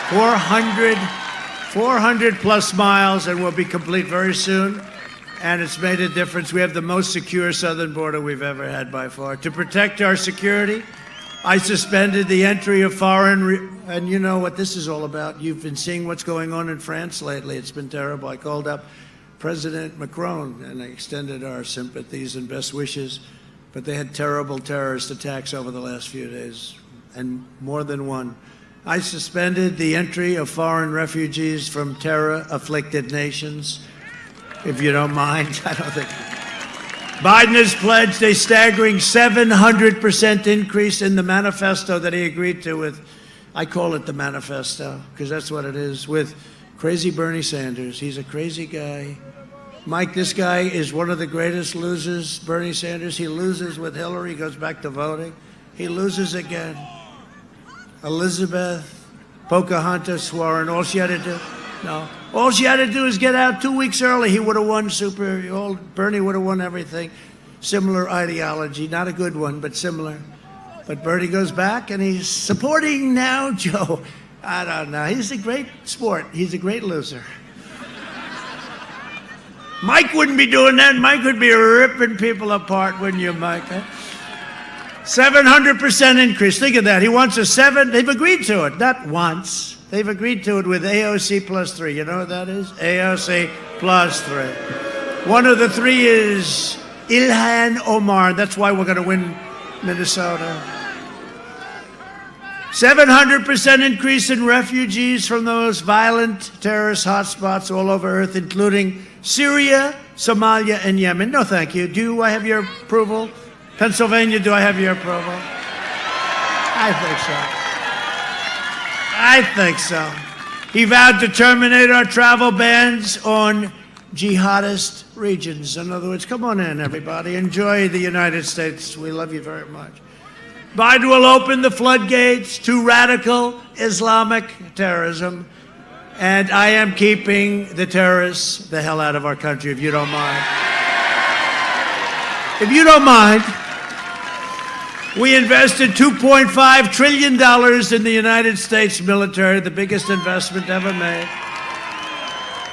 400 plus miles, and will be complete very soon. And it's made a difference. We have the most secure southern border we've ever had by far. To protect our security, I suspended the entry of foreign, and you know what this is all about. You've been seeing what's going on in France lately. It's been terrible. I called up President Macron and I extended our sympathies and best wishes, but they had terrible terrorist attacks over the last few days, and more than one. I suspended the entry of foreign refugees from terror-afflicted nations, if you don't mind. I don't think. Biden has pledged a staggering 700% increase in the manifesto that he agreed to with, I call it the manifesto, because that's what it is, with crazy Bernie Sanders. He's a crazy guy. Mike, this guy is one of the greatest losers, Bernie Sanders. He loses with Hillary, goes back to voting. He loses again. Elizabeth, Pocahontas swore, and all she had to do, no. All she had to do is get out 2 weeks early. He would have won Bernie would have won everything. Similar ideology, not a good one, but similar. But Bernie goes back, and he's supporting now Joe. I don't know. He's a great sport. He's a great loser. Mike wouldn't be doing that. Mike would be ripping people apart, wouldn't you, Mike? 700% increase. Think of that. He wants a 7. They've agreed to it. Not once. They've agreed to it with AOC plus 3. You know what that is? AOC plus 3. One of the 3 is Ilhan Omar. That's why we're going to win Minnesota. 700% increase in refugees from the most violent terrorist hotspots all over Earth, including Syria, Somalia, and Yemen. No, thank you. Do I have your approval? Pennsylvania, do I have your approval? I think so. He vowed to terminate our travel bans on jihadist regions. In other words, come on in, everybody. Enjoy the United States. We love you very much. Biden will open the floodgates to radical Islamic terrorism, and I am keeping the terrorists the hell out of our country, if you don't mind. If you don't mind, we invested $2.5 trillion in the United States military, the biggest investment ever made.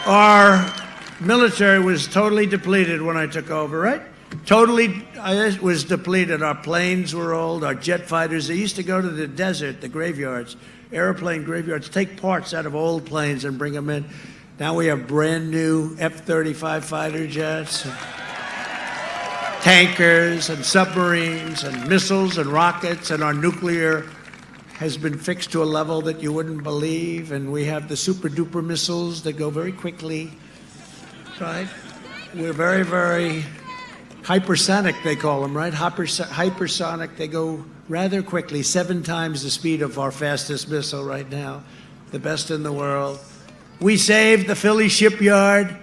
Our military was totally depleted when I took over, right? Totally was depleted. Our planes were old, our jet fighters. They used to go to the desert, the graveyards, airplane graveyards, take parts out of old planes and bring them in. Now we have brand new F-35 fighter jets, and tankers and submarines and missiles and rockets, and our nuclear has been fixed to a level that you wouldn't believe, and we have the super-duper missiles that go very quickly, right? We're very, very hypersonic, they call them, right? Hypersonic, they go rather quickly, 7 times the speed of our fastest missile right now, the best in the world. We saved the Philly shipyard,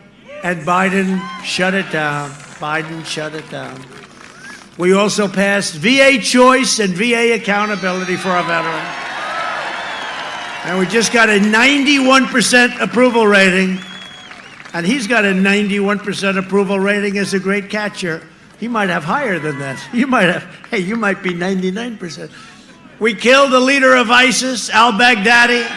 and Biden shut it down. Biden shut it down. We also passed VA choice and VA accountability for our veterans. And we just got a 91% approval rating. And he's got a 91% approval rating as a great catcher. He might have higher than that. You might be 99%. We killed the leader of ISIS, al-Baghdadi.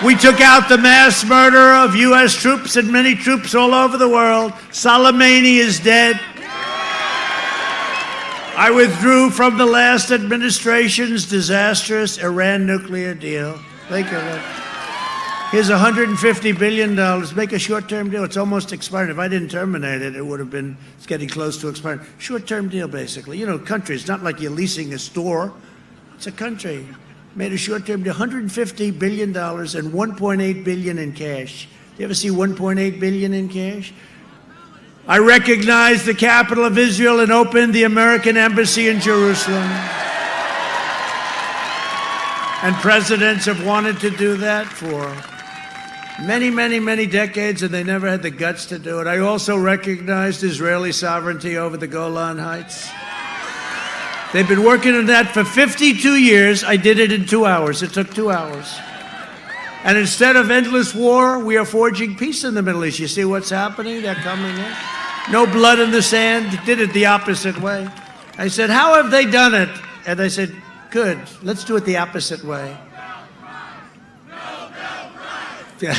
We took out the mass murderer of U.S. troops and many troops all over the world. Soleimani is dead. I withdrew from the last administration's disastrous Iran nuclear deal. Think of it. Here's $150 billion. Make a short-term deal. It's almost expired. If I didn't terminate it, it would have been, it's getting close to expiring. Short-term deal, basically. You know, countries, not like you're leasing a store. It's a country. Made a short-term deal, $150 billion and $1.8 billion in cash. You ever see $1.8 billion in cash? I recognized the capital of Israel and opened the American embassy in Jerusalem. And presidents have wanted to do that for many, many, many decades, and they never had the guts to do it. I also recognized Israeli sovereignty over the Golan Heights. They've been working on that for 52 years. I did it in 2 hours. It took 2 hours. And instead of endless war, we are forging peace in the Middle East. You see what's happening? They're coming in. No blood in the sand. Did it the opposite way. I said, how have they done it? And they said, good. Let's do it the opposite way. Yeah.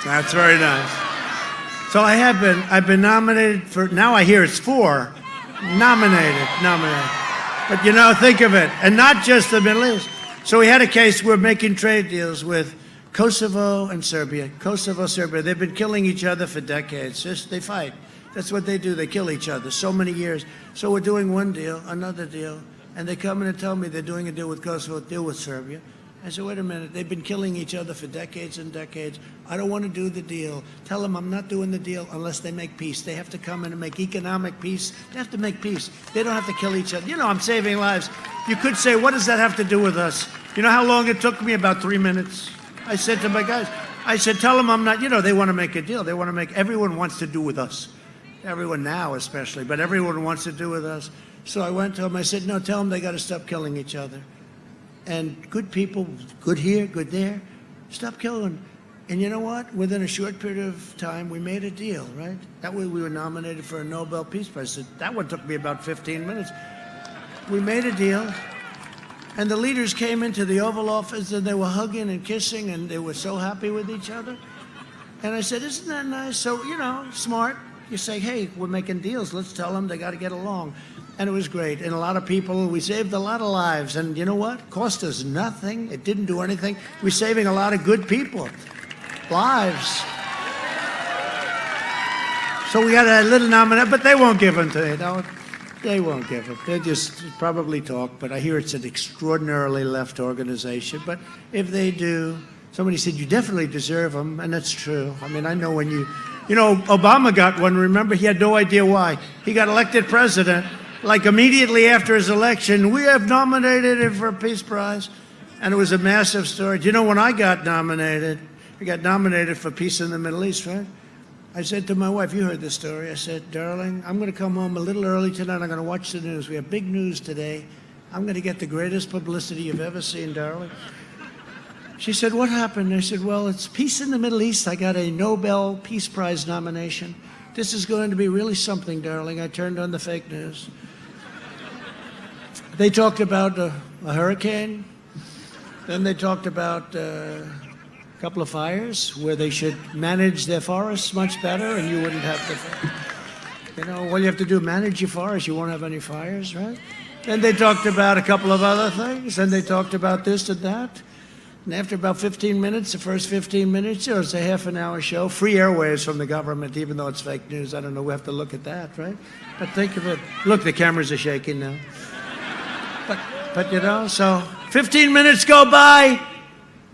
That's very nice. So I've been nominated for, now I hear it's 4. Nominated. But you know, think of it. And not just the Middle East. So we had a case, we're making trade deals with Kosovo and Serbia. Kosovo, Serbia, they've been killing each other for decades. They fight. That's what they do. They kill each other so many years. So we're doing one deal, another deal, and they come in and tell me they're doing a deal with Kosovo, a deal with Serbia. I said, wait a minute, they've been killing each other for decades and decades. I don't want to do the deal. Tell them I'm not doing the deal unless they make peace. They have to come in and make economic peace. They have to make peace. They don't have to kill each other. You know, I'm saving lives. You could say, what does that have to do with us? You know how long it took me? About 3 minutes. I said to my guys, I said, tell them I'm not, they want to make a deal. They want to make, everyone wants to do with us. Everyone now especially, but everyone wants to do with us. So I went to them, I said, no, tell them they got to stop killing each other. And good people, good here, good there, stop killing. And you know what? Within a short period of time, we made a deal, right? That way we were nominated for a Nobel Peace Prize. That one took me about 15 minutes. We made a deal. And the leaders came into the Oval Office and they were hugging and kissing and they were so happy with each other. And I said, isn't that nice? So, smart. You say, hey, we're making deals. Let's tell them they got to get along. And it was great. And a lot of people, we saved a lot of lives. And you know what? It cost us nothing. It didn't do anything. We're saving a lot of good people. Lives. So we got a little nomination, but they won't give them to you. They won't give it. They just probably talk, but I hear it's an extraordinarily left organization. But if they do, somebody said, you definitely deserve them, and that's true. I mean, I know when Obama got one, remember? He had no idea why. He got elected president, like immediately after his election, we have nominated him for a Peace Prize, and it was a massive story. Do you know when I got nominated for peace in the Middle East, right? I said to my wife, you heard this story, I said, darling, I'm going to come home a little early tonight. I'm going to watch the news. We have big news today. I'm going to get the greatest publicity you've ever seen, darling. She said, what happened? I said, well, it's peace in the Middle East. I got a Nobel Peace Prize nomination. This is going to be really something, darling. I turned on the fake news. They talked about a hurricane. Then they talked about couple of fires where they should manage their forests much better and you wouldn't have to, what you have to do, manage your forest, you won't have any fires, right? Then they talked about a couple of other things, and they talked about this and that. And after about 15 minutes, the first 15 minutes, it was a half-an-hour show, free airwaves from the government, even though it's fake news. I don't know, we have to look at that, right? But think of it. Look, the cameras are shaking now. But so 15 minutes go by,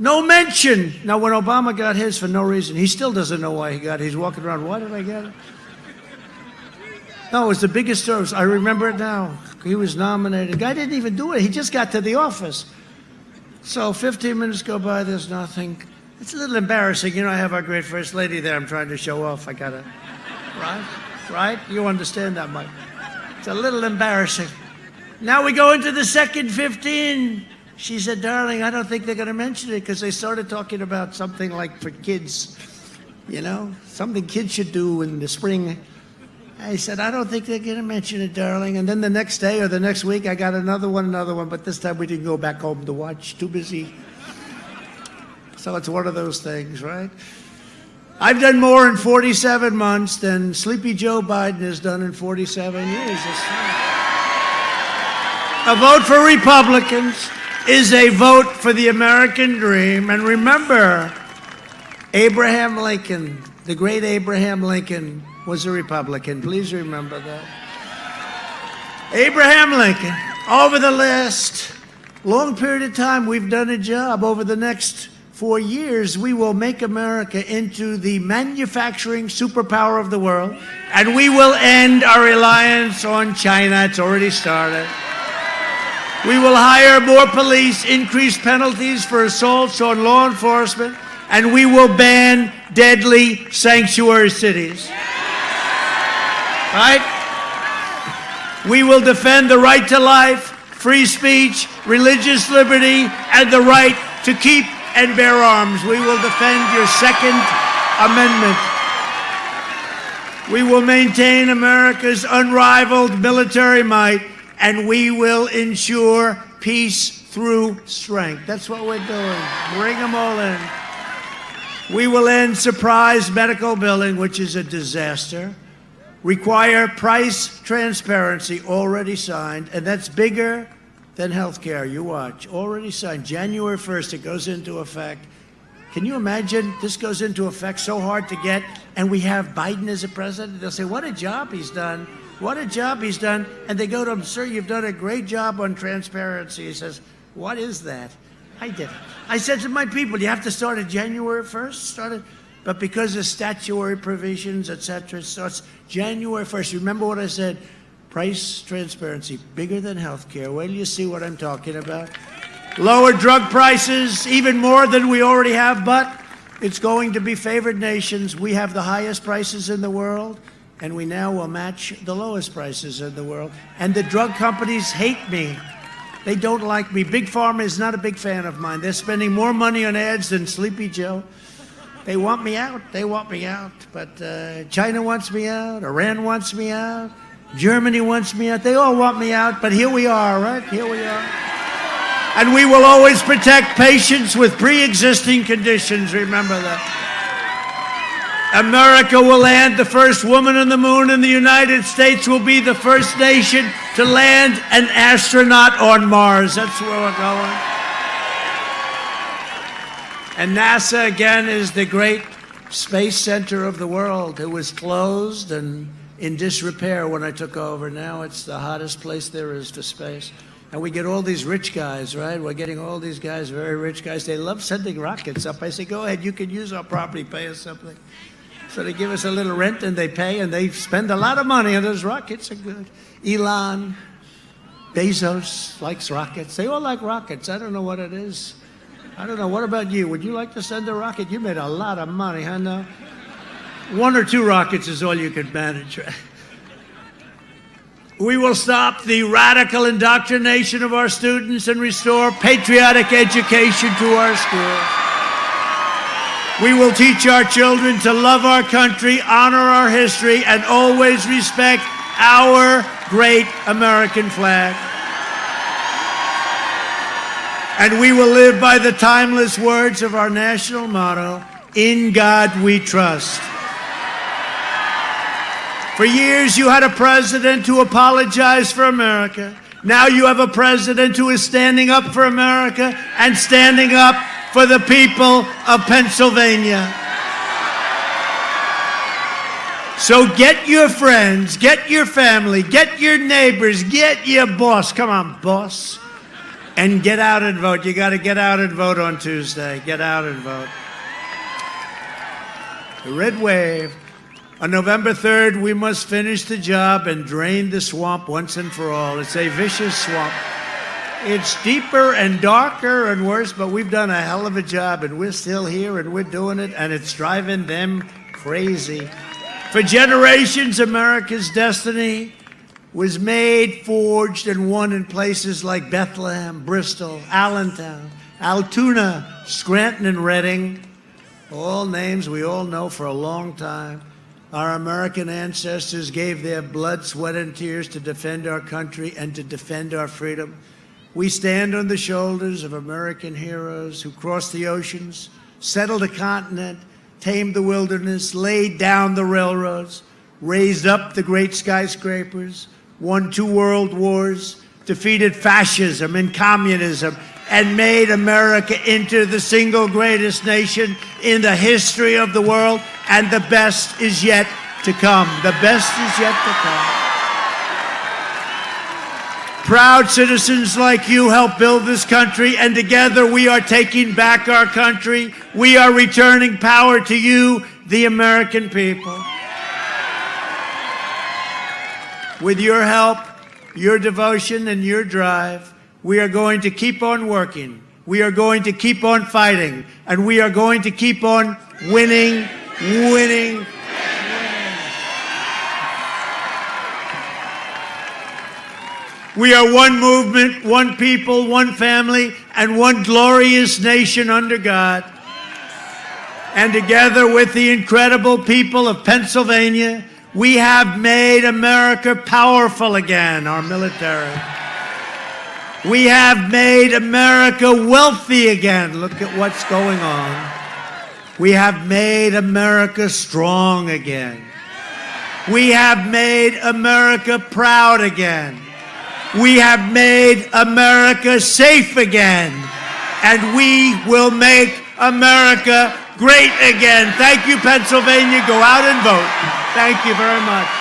no mention. Now, when Obama got his for no reason, he still doesn't know why he got it. He's walking around, why did I get it? No, it was the biggest story. I remember it now. He was nominated. The guy didn't even do it. He just got to the office. So 15 minutes go by, there's nothing. It's a little embarrassing. I have our great First Lady there. I'm trying to show off. I got to, right? You understand that, Mike. It's a little embarrassing. Now we go into the second 15. She said, darling, I don't think they're going to mention it because they started talking about something like for kids, something kids should do in the spring. I said, I don't think they're going to mention it, darling. And then the next day or the next week, I got another one, but this time we didn't go back home to watch. Too busy. So it's one of those things, right? I've done more in 47 months than Sleepy Joe Biden has done in 47 years. A vote for Republicans is a vote for the American dream. And remember, Abraham Lincoln, the great Abraham Lincoln, was a Republican. Please remember that. Abraham Lincoln, over the last long period of time, we've done a job. Over the next 4 years, we will make America into the manufacturing superpower of the world, and we will end our reliance on China. It's already started. We will hire more police, increase penalties for assaults on law enforcement, and we will ban deadly sanctuary cities. Right? We will defend the right to life, free speech, religious liberty, and the right to keep and bear arms. We will defend your Second Amendment. We will maintain America's unrivaled military might, and we will ensure peace through strength. That's what we're doing. Bring them all in. We will end surprise medical billing, which is a disaster. Require price transparency, already signed, and that's bigger than health care. You watch. Already signed. January 1st, it goes into effect. Can you imagine this goes into effect, so hard to get, and we have Biden as a president? They'll say, what a job he's done. What a job he's done. And they go to him, sir, you've done a great job on transparency. He says, what is that? I did it. I said to my people, you have to start at January 1st? But because of statutory provisions, et cetera, it starts January 1st. Remember what I said? Price transparency, bigger than health care. Wait till you see what I'm talking about. lower drug prices, even more than we already have, but it's going to be favored nations. We have the highest prices in the world, and we now will match the lowest prices in the world. And the drug companies hate me. They don't like me. Big Pharma is not a big fan of mine. They're spending more money on ads than Sleepy Joe. They want me out. They want me out. But China wants me out. Iran wants me out. Germany wants me out. They all want me out. But here we are, right? Here we are. And we will always protect patients with pre-existing conditions. Remember that. America will land the first woman on the moon, and the United States will be the first nation to land an astronaut on Mars. That's where we're going. And NASA, again, is the great space center of the world. It was closed and in disrepair when I took over. Now it's the hottest place there is for space. And we get all these rich guys, right? We're getting all these guys, very rich guys. They love sending rockets up. I say, go ahead, you can use our property, pay us something. So they give us a little rent and they pay and they spend a lot of money and those rockets are good. Elon, Bezos likes rockets. They all like rockets. I don't know what it is. I don't know. What about you? Would you like to send a rocket? You made a lot of money, huh? No? 1 or 2 rockets is all you could manage, right? We will stop the radical indoctrination of our students and restore patriotic education to our schools. We will teach our children to love our country, honor our history, and always respect our great American flag. And we will live by the timeless words of our national motto, "In God we trust." For years, you had a president who apologized for America. Now you have a president who is standing up for America and standing up for the people of Pennsylvania. So get your friends, get your family, get your neighbors, get your boss. Come on, boss. And get out and vote. You got to get out and vote on Tuesday. Get out and vote. The red wave. On November 3rd, we must finish the job and drain the swamp once and for all. It's a vicious swamp. It's deeper and darker and worse, but we've done a hell of a job, and we're still here, and we're doing it, and it's driving them crazy. For generations, America's destiny was made, forged, and won in places like Bethlehem, Bristol, Allentown, Altoona, Scranton, and Reading. All names we all know for a long time. Our American ancestors gave their blood, sweat, and tears to defend our country and to defend our freedom. We stand on the shoulders of American heroes who crossed the oceans, settled a continent, tamed the wilderness, laid down the railroads, raised up the great skyscrapers, won 2 world wars, defeated fascism and communism, and made America into the single greatest nation in the history of the world, and the best is yet to come. The best is yet to come. Proud citizens like you help build this country, and together we are taking back our country. We are returning power to you, the American people. With your help, your devotion, and your drive, we are going to keep on working. We are going to keep on fighting, and we are going to keep on winning, winning. We are one movement, one people, one family, and one glorious nation under God. And together with the incredible people of Pennsylvania, we have made America powerful again, our military. We have made America wealthy again. Look at what's going on. We have made America strong again. We have made America proud again. We have made America safe again. And we will make America great again. Thank you, Pennsylvania. Go out and vote. Thank you very much.